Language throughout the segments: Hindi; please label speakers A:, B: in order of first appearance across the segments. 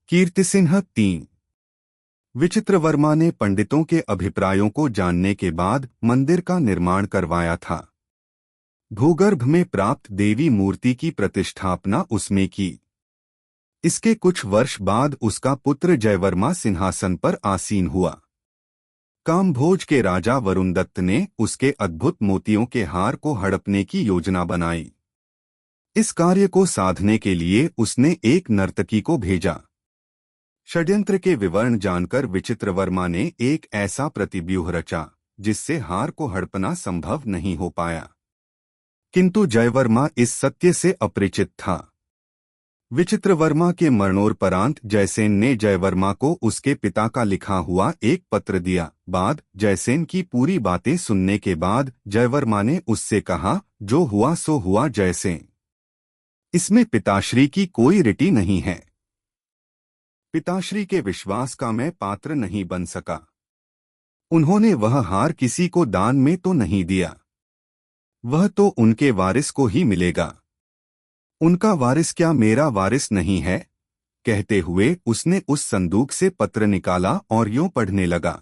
A: कीर्तिसिंह 3। विचित्रवर्मा ने पंडितों के अभिप्रायों को जानने के बाद मंदिर का निर्माण करवाया था। भूगर्भ में प्राप्त देवी मूर्ति की प्रतिष्ठापना उसमें की। इसके कुछ वर्ष बाद उसका पुत्र जयवर्मा सिंहासन पर आसीन हुआ। कामभोज के राजा वरुणदत्त ने उसके अद्भुत मोतियों के हार को हड़पने की योजना बनाई। इस कार्य को साधने के लिए उसने एक नर्तकी को भेजा। षड्यंत्र के विवरण जानकर विचित्रवर्मा ने एक ऐसा प्रतिव्यूह रचा जिससे हार को हड़पना संभव नहीं हो पाया। किंतु जयवर्मा इस सत्य से अपरिचित था। विचित्रवर्मा के मरणोपरांत जयसेन ने जयवर्मा को उसके पिता का लिखा हुआ एक पत्र दिया। बाद जयसेन की पूरी बातें सुनने के बाद जयवर्मा ने उससे कहा, जो हुआ सो हुआ जयसेन, इसमें पिताश्री की कोई रीति नहीं है। पिताश्री के विश्वास का मैं पात्र नहीं बन सका। उन्होंने वह हार किसी को दान में तो नहीं दिया, वह तो उनके वारिस को ही मिलेगा। उनका वारिस क्या मेरा वारिस नहीं है? कहते हुए उसने उस संदूक से पत्र निकाला और यूं पढ़ने लगा।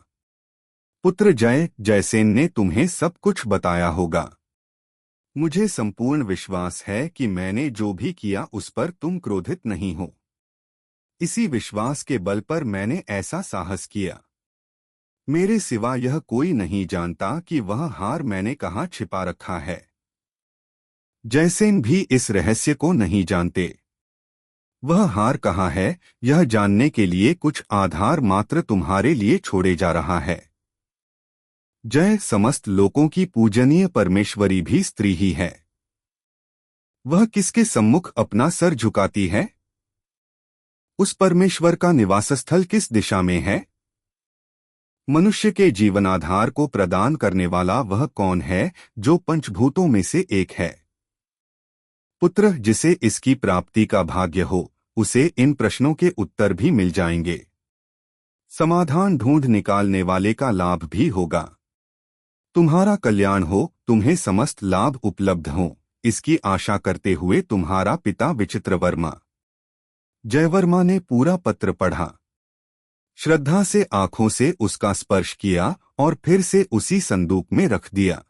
A: पुत्र जयसेन ने तुम्हें सब कुछ बताया होगा। मुझे संपूर्ण विश्वास है कि मैंने जो भी किया उस पर तुम क्रोधित नहीं हो। इसी विश्वास के बल पर मैंने ऐसा साहस किया। मेरे सिवा यह कोई नहीं जानता कि वह हार मैंने कहाँ छिपा रखा है। जयसेन भी इस रहस्य को नहीं जानते। वह हार कहाँ है, यह जानने के लिए कुछ आधार मात्र तुम्हारे लिए छोड़े जा रहा है। जय समस्त लोकों की पूजनीय परमेश्वरी भी स्त्री ही है। वह किसके सम्मुख अपना सर झुकाती है? उस परमेश्वर का निवास स्थल किस दिशा में है? मनुष्य के जीवनाधार को प्रदान करने वाला वह कौन है जो पंचभूतों में से एक है? पुत्र, जिसे इसकी प्राप्ति का भाग्य हो उसे इन प्रश्नों के उत्तर भी मिल जाएंगे। समाधान ढूंढ निकालने वाले का लाभ भी होगा। तुम्हारा कल्याण हो, तुम्हें समस्त लाभ उपलब्ध हों, इसकी आशा करते हुए तुम्हारा पिता विचित्रवर्मा। जयवर्मा ने पूरा पत्र पढ़ा। श्रद्धा से आंखों से उसका स्पर्श किया और फिर से उसी संदूक में रख दिया।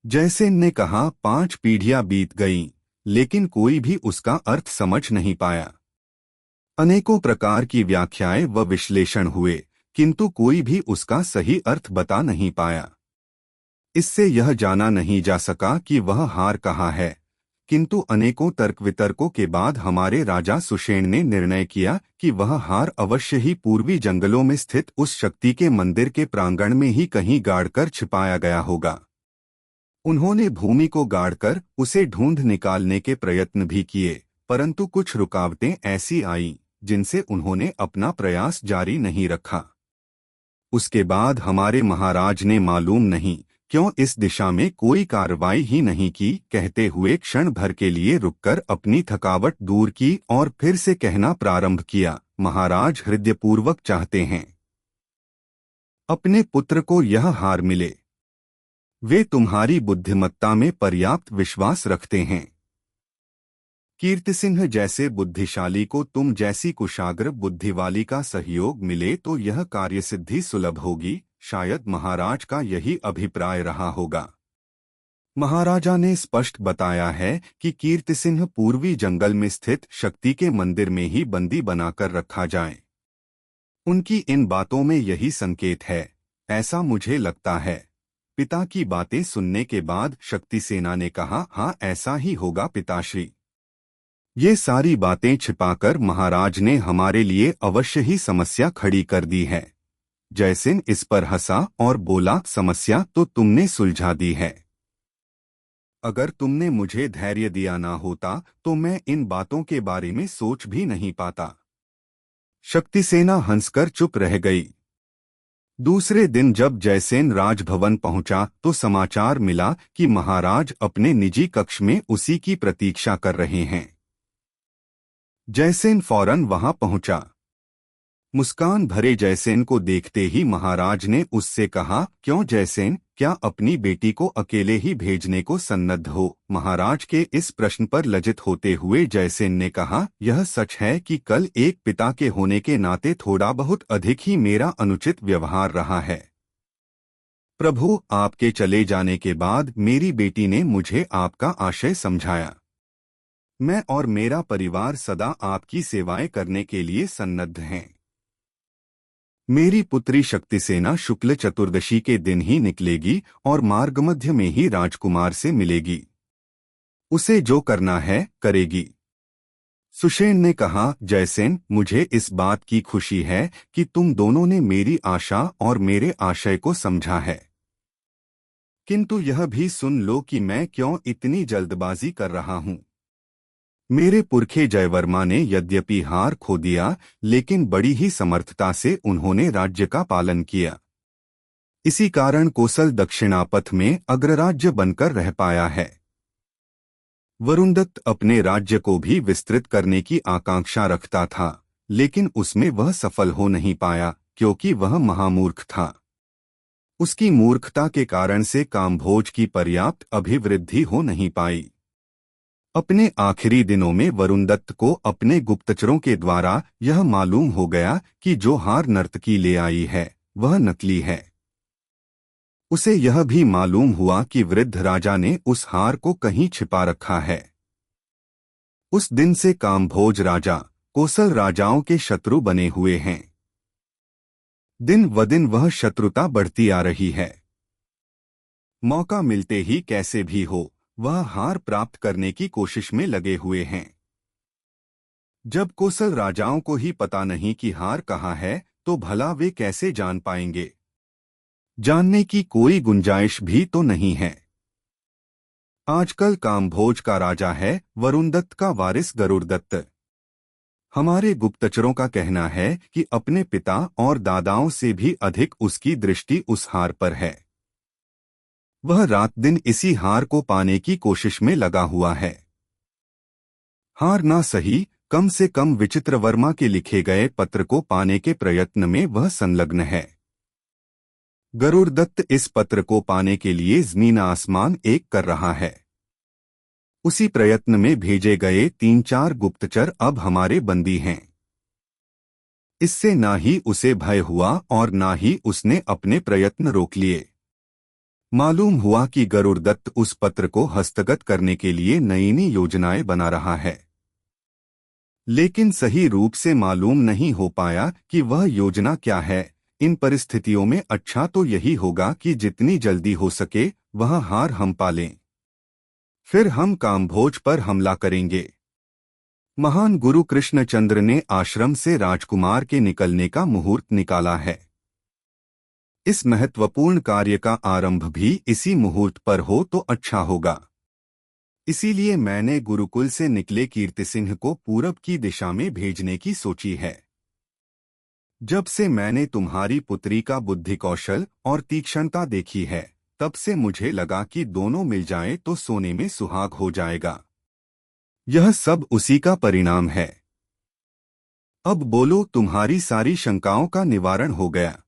A: जयसेन ने कहा, 5 पीढ़ियां बीत गईं, लेकिन कोई भी उसका अर्थ समझ नहीं पाया। अनेकों प्रकार की व्याख्याएं व विश्लेषण हुए, किंतु कोई भी उसका सही अर्थ बता नहीं पाया। इससे यह जाना नहीं जा सका कि वह हार कहाँ है, किंतु अनेकों तर्क वितर्कों के बाद हमारे राजा सुषेण ने निर्णय किया कि वह हार अवश्य ही पूर्वी जंगलों में स्थित उस शक्ति के मंदिर के प्रांगण में ही कहीं गाड़कर छिपाया गया होगा। उन्होंने भूमि को गाड़कर उसे ढूंढ निकालने के प्रयत्न भी किए, परंतु कुछ रुकावटें ऐसी आईं जिनसे उन्होंने अपना प्रयास जारी नहीं रखा। उसके बाद हमारे महाराज ने मालूम नहीं क्यों इस दिशा में कोई कार्रवाई ही नहीं की, कहते हुए क्षण भर के लिए रुककर अपनी थकावट दूर की और फिर से कहना प्रारंभ किया, महाराज हृदयपूर्वक चाहते हैं अपने पुत्र को यह हार मिले। वे तुम्हारी बुद्धिमत्ता में पर्याप्त विश्वास रखते हैं। कीर्तिसिंह जैसे बुद्धिशाली को तुम जैसी कुशाग्र बुद्धि वाली का सहयोग मिले तो यह कार्यसिद्धि सुलभ होगी। शायद महाराज का यही अभिप्राय रहा होगा। महाराजा ने स्पष्ट बताया है कि कीर्तिसिंह पूर्वी जंगल में स्थित शक्ति के मंदिर में ही बंदी बनाकर रखा जाए। उनकी इन बातों में यही संकेत है, ऐसा मुझे लगता है। पिता की बातें सुनने के बाद शक्ति सेना ने कहा, हाँ ऐसा ही होगा पिताश्री। ये सारी बातें छिपाकर महाराज ने हमारे लिए अवश्य ही समस्या खड़ी कर दी है। जयसेन इस पर हंसा और बोला, समस्या तो तुमने सुलझा दी है। अगर तुमने मुझे धैर्य दिया ना होता तो मैं इन बातों के बारे में सोच भी नहीं पाता। शक्तिसेना हंसकर चुप रह गई। दूसरे दिन जब जयसेन राजभवन पहुंचा तो समाचार मिला कि महाराज अपने निजी कक्ष में उसी की प्रतीक्षा कर रहे हैं। जयसेन फौरन वहां पहुंचा। मुस्कान भरे जयसेन को देखते ही महाराज ने उससे कहा, क्यों जयसेन, क्या अपनी बेटी को अकेले ही भेजने को सन्नद्ध हो? महाराज के इस प्रश्न पर लज्जित होते हुए जयसेन ने कहा, यह सच है कि कल एक पिता के होने के नाते थोड़ा बहुत अधिक ही मेरा अनुचित व्यवहार रहा है। प्रभु, आपके चले जाने के बाद मेरी बेटी ने मुझे आपका आशय समझाया। मैं और मेरा परिवार सदा आपकी सेवाएं करने के लिए सन्नद्ध हैं। मेरी पुत्री शक्तिसेना शुक्ल चतुर्दशी के दिन ही निकलेगी और मार्ग मध्य में ही राजकुमार से मिलेगी। उसे जो करना है करेगी। सुषेण ने कहा, जयसेन, मुझे इस बात की खुशी है कि तुम दोनों ने मेरी आशा और मेरे आशय को समझा है। किंतु यह भी सुन लो कि मैं क्यों इतनी जल्दबाजी कर रहा हूं। मेरे पुरखे जयवर्मा ने यद्यपि हार खो दिया, लेकिन बड़ी ही समर्थता से उन्होंने राज्य का पालन किया। इसी कारण कोसल दक्षिणापथ में अग्रराज्य बनकर रह पाया है। वरुणदत्त अपने राज्य को भी विस्तृत करने की आकांक्षा रखता था, लेकिन उसमें वह सफल हो नहीं पाया, क्योंकि वह महामूर्ख था। उसकी मूर्खता के कारण से कामभोज की पर्याप्त अभिवृद्धि हो नहीं पाई। अपने आखिरी दिनों में वरुणदत्त को अपने गुप्तचरों के द्वारा यह मालूम हो गया कि जो हार नर्तकी ले आई है वह नकली है। उसे यह भी मालूम हुआ कि वृद्ध राजा ने उस हार को कहीं छिपा रखा है। उस दिन से कामभोज राजा कोसल राजाओं के शत्रु बने हुए हैं। दिन व दिन वह शत्रुता बढ़ती आ रही है। मौका मिलते ही कैसे भी हो वह हार प्राप्त करने की कोशिश में लगे हुए हैं। जब कोसल राजाओं को ही पता नहीं कि हार कहाँ है, तो भला वे कैसे जान पाएंगे? जानने की कोई गुंजाइश भी तो नहीं है। आजकल कामभोज का राजा है वरुणदत्त का वारिस गरुड़दत्त। हमारे गुप्तचरों का कहना है कि अपने पिता और दादाओं से भी अधिक उसकी दृष्टि उस हार पर है। वह रात दिन इसी हार को पाने की कोशिश में लगा हुआ है। हार ना सही, कम से कम विचित्रवर्मा के लिखे गए पत्र को पाने के प्रयत्न में वह संलग्न है। गरुड़दत्त इस पत्र को पाने के लिए जमीन आसमान एक कर रहा है। उसी प्रयत्न में भेजे गए 3-4 गुप्तचर अब हमारे बंदी हैं। इससे ना ही उसे भय हुआ और ना ही उसने अपने प्रयत्न रोक लिए। मालूम हुआ कि गरुड़दत्त उस पत्र को हस्तगत करने के लिए नई नई योजनाएं बना रहा है, लेकिन सही रूप से मालूम नहीं हो पाया कि वह योजना क्या है। इन परिस्थितियों में अच्छा तो यही होगा कि जितनी जल्दी हो सके वह हार हम पालें, फिर हम कामभोज पर हमला करेंगे। महान गुरु कृष्णचंद्र ने आश्रम से राजकुमार के निकलने का मुहूर्त निकाला है। इस महत्वपूर्ण कार्य का आरंभ भी इसी मुहूर्त पर हो तो अच्छा होगा। इसीलिए मैंने गुरुकुल से निकले कीर्तिसिंह को पूरब की दिशा में भेजने की सोची है। जब से मैंने तुम्हारी पुत्री का बुद्धि कौशल और तीक्ष्णता देखी है, तब से मुझे लगा कि दोनों मिल जाएं तो सोने में सुहाग हो जाएगा। यह सब उसी का परिणाम है। अब बोलो, तुम्हारी सारी शंकाओं का निवारण हो गया?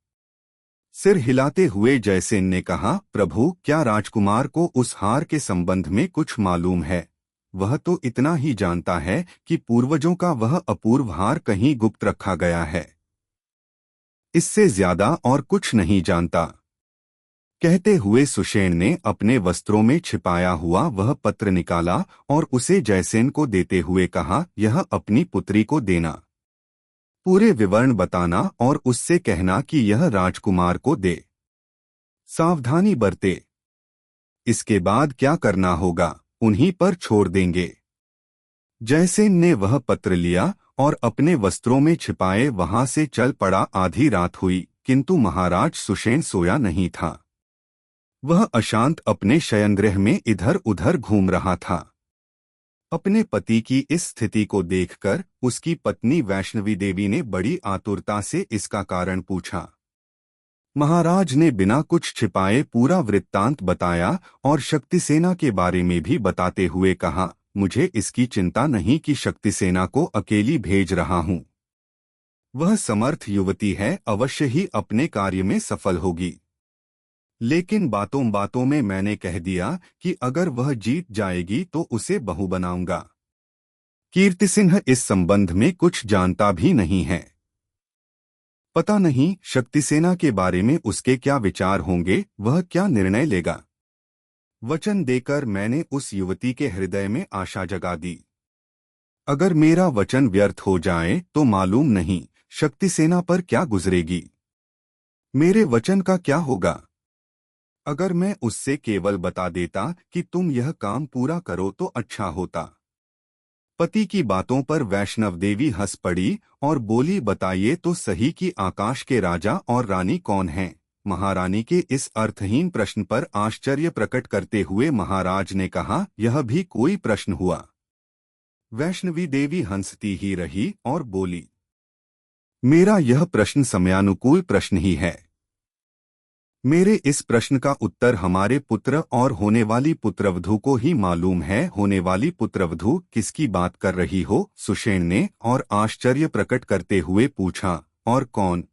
A: सिर हिलाते हुए जयसेन ने कहा, प्रभु, क्या राजकुमार को उस हार के संबंध में कुछ मालूम है? वह तो इतना ही जानता है कि पूर्वजों का वह अपूर्व हार कहीं गुप्त रखा गया है। इससे ज्यादा और कुछ नहीं जानता। कहते हुए सुषेण ने अपने वस्त्रों में छिपाया हुआ वह पत्र निकाला और उसे जयसेन को देते हुए कहा, यह अपनी पुत्री को देना। पूरे विवरण बताना और उससे कहना कि यह राजकुमार को दे। सावधानी बरते। इसके बाद क्या करना होगा उन्हीं पर छोड़ देंगे। जयसेन ने वह पत्र लिया और अपने वस्त्रों में छिपाए वहां से चल पड़ा। आधी रात हुई, किंतु महाराज सुषेण सोया नहीं था। वह अशांत अपने शयनगृह में इधर उधर घूम रहा था। अपने पति की इस स्थिति को देखकर उसकी पत्नी वैष्णवी देवी ने बड़ी आतुरता से इसका कारण पूछा। महाराज ने बिना कुछ छिपाए पूरा वृत्तांत बताया और शक्तिसेना के बारे में भी बताते हुए कहा, मुझे इसकी चिंता नहीं कि शक्तिसेना को अकेली भेज रहा हूं। वह समर्थ युवती है, अवश्य ही अपने कार्य में सफल होगी। लेकिन बातों बातों में मैंने कह दिया कि अगर वह जीत जाएगी तो उसे बहू बनाऊंगा। कीर्ति सिंह इस संबंध में कुछ जानता भी नहीं है। पता नहीं शक्तिसेना के बारे में उसके क्या विचार होंगे, वह क्या निर्णय लेगा। वचन देकर मैंने उस युवती के हृदय में आशा जगा दी। अगर मेरा वचन व्यर्थ हो जाए तो मालूम नहीं शक्तिसेना पर क्या गुजरेगी। मेरे वचन का क्या होगा। अगर मैं उससे केवल बता देता कि तुम यह काम पूरा करो तो अच्छा होता। पति की बातों पर वैष्णव देवी हंस पड़ी और बोली, बताइए तो सही कि आकाश के राजा और रानी कौन हैं। महारानी के इस अर्थहीन प्रश्न पर आश्चर्य प्रकट करते हुए महाराज ने कहा, यह भी कोई प्रश्न हुआ। वैष्णवी देवी हंसती ही रही और बोली, मेरा यह प्रश्न समयानुकूल प्रश्न ही है। मेरे इस प्रश्न का उत्तर हमारे पुत्र और होने वाली पुत्रवधू को ही मालूम है। होने वाली पुत्रवधू किसकी बात कर रही हो? सुषेण ने और आश्चर्य प्रकट करते हुए पूछा, और कौन?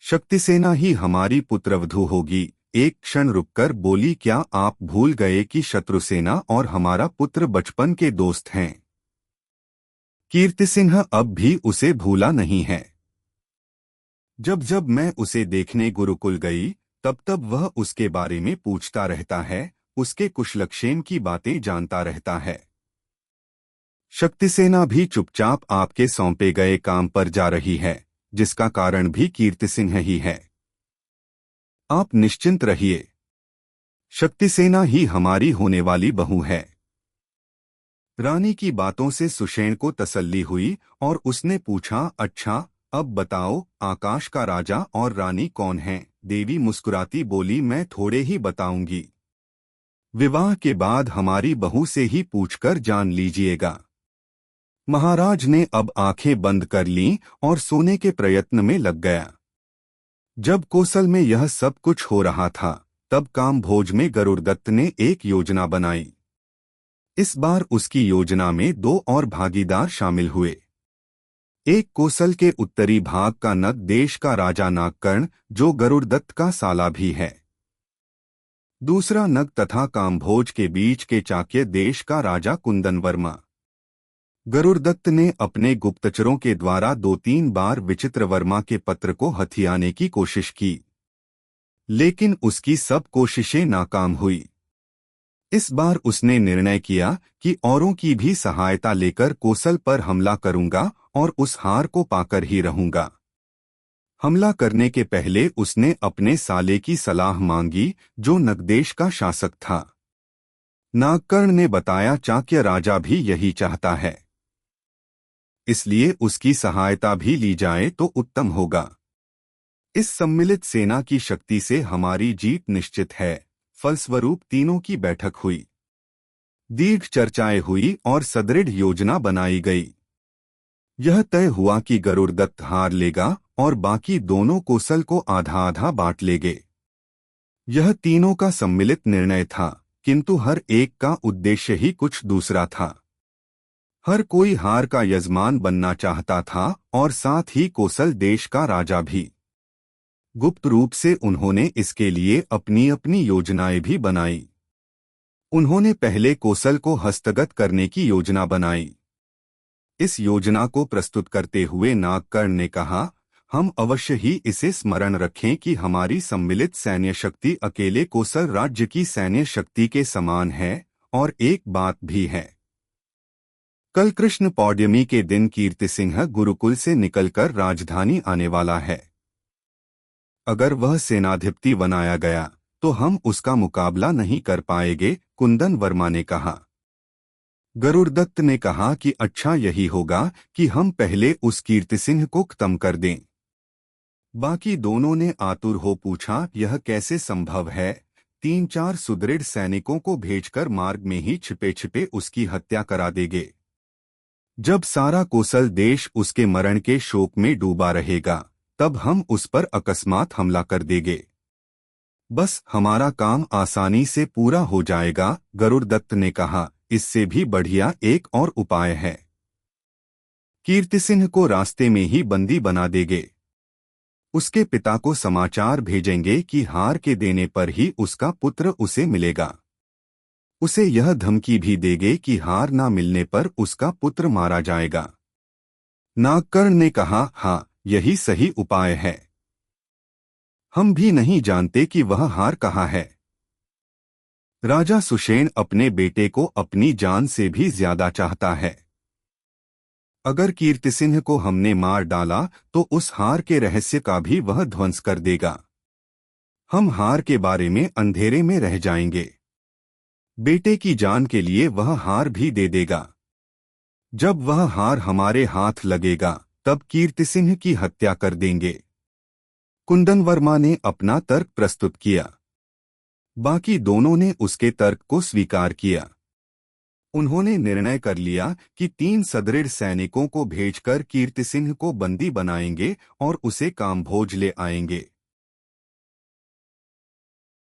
A: शक्तिसेना ही हमारी पुत्रवधू होगी। एक क्षण रुककर बोली, क्या आप भूल गए कि शत्रुसेना और हमारा पुत्र बचपन के दोस्त हैं? कीर्ति सिंह अब भी उसे भूला नहीं है। जब जब मैं उसे देखने गुरुकुल गई तब तब वह उसके बारे में पूछता रहता है, उसके कुशलक्षेम की बातें जानता रहता है। शक्तिसेना भी चुपचाप आपके सौंपे गए काम पर जा रही है, जिसका कारण भी कीर्ति सिंह ही है। आप निश्चिंत रहिए, शक्तिसेना ही हमारी होने वाली बहू है। रानी की बातों से सुषेण को तसल्ली हुई और उसने पूछा, अच्छा अब बताओ आकाश का राजा और रानी कौन हैं? देवी मुस्कुराती बोली, मैं थोड़े ही बताऊंगी। विवाह के बाद हमारी बहू से ही पूछकर जान लीजिएगा। महाराज ने अब आंखें बंद कर लीं और सोने के प्रयत्न में लग गया। जब कोसल में यह सब कुछ हो रहा था तब कामभोज में गरुड़दत्त ने एक योजना बनाई। इस बार उसकी योजना में 2 और भागीदार शामिल हुए। एक कोसल के उत्तरी भाग का नग देश का राजा नागकर्ण, जो गरुड़दत्त का साला भी है। दूसरा नग तथा कामभोज के बीच के चाक्य देश का राजा कुंदन वर्मा। गरुड़दत्त ने अपने गुप्तचरों के द्वारा 2-3 बार विचित्रवर्मा के पत्र को हथियाने की कोशिश की, लेकिन उसकी सब कोशिशें नाकाम हुई। इस बार उसने निर्णय किया कि औरों की भी सहायता लेकर कोसल पर हमला करूंगा और उस हार को पाकर ही रहूंगा। हमला करने के पहले उसने अपने साले की सलाह मांगी, जो नगदेश का शासक था। नागकर्ण ने बताया, चाक्य राजा भी यही चाहता है, इसलिए उसकी सहायता भी ली जाए तो उत्तम होगा। इस सम्मिलित सेना की शक्ति से हमारी जीत निश्चित है। फलस्वरूप तीनों की बैठक हुई, दीर्घ चर्चाएं हुई और सदृढ़ योजना बनाई गई। यह तय हुआ कि गरुड़दत्त हार लेगा और बाकी दोनों कोसल को आधा आधा बांट लेंगे। यह तीनों का सम्मिलित निर्णय था, किंतु हर एक का उद्देश्य ही कुछ दूसरा था। हर कोई हार का यजमान बनना चाहता था और साथ ही कोसल देश का राजा भी। गुप्त रूप से उन्होंने इसके लिए अपनी अपनी योजनाएं भी बनाई। उन्होंने पहले कोसल को हस्तगत करने की योजना बनाई। इस योजना को प्रस्तुत करते हुए नागकर्ण ने कहा, हम अवश्य ही इसे स्मरण रखें कि हमारी सम्मिलित सैन्य शक्ति अकेले कोसल राज्य की सैन्य शक्ति के समान है। और एक बात भी है, कल कृष्ण पौर्णमी के दिन कीर्ति सिंह गुरुकुल से निकलकर राजधानी आने वाला है। अगर वह सेनाधिपति बनाया गया तो हम उसका मुकाबला नहीं कर पाएंगे, कुंदन वर्मा ने कहा। गरुड़दत्त ने कहा कि अच्छा यही होगा कि हम पहले उस कीर्ति सिंह को खत्म कर दें। बाकी दोनों ने आतुर हो पूछा, यह कैसे संभव है? 3-4 सुदृढ़ सैनिकों को भेजकर मार्ग में ही छिपे छिपे उसकी हत्या करा देंगे। जब सारा कोसल देश उसके मरण के शोक में डूबा रहेगा तब हम उस पर अकस्मात हमला कर देंगे। बस हमारा काम आसानी से पूरा हो जाएगा। गरुड़दत्त ने कहा, इससे भी बढ़िया एक और उपाय है। कीर्ति सिंह को रास्ते में ही बंदी बना देंगे। उसके पिता को समाचार भेजेंगे कि हार के देने पर ही उसका पुत्र उसे मिलेगा। उसे यह धमकी भी देंगे कि हार ना मिलने पर उसका पुत्र मारा जाएगा। नागकर्ण ने कहा, हाँ, यही सही उपाय है। हम भी नहीं जानते कि वह हार कहाँ है। राजा सुषेण अपने बेटे को अपनी जान से भी ज्यादा चाहता है। अगर कीर्तिसिंह को हमने मार डाला तो उस हार के रहस्य का भी वह ध्वंस कर देगा। हम हार के बारे में अंधेरे में रह जाएंगे। बेटे की जान के लिए वह हार भी दे देगा। जब वह हार हमारे हाथ लगेगा तब कीर्तिसिंह की हत्या कर देंगे। कुंदन वर्मा ने अपना तर्क प्रस्तुत किया। बाकी दोनों ने उसके तर्क को स्वीकार किया। उन्होंने निर्णय कर लिया कि 3 सुदृढ़ सैनिकों को भेजकर कीर्तिसिंह को बंदी बनाएंगे और उसे कामभोज ले आएंगे।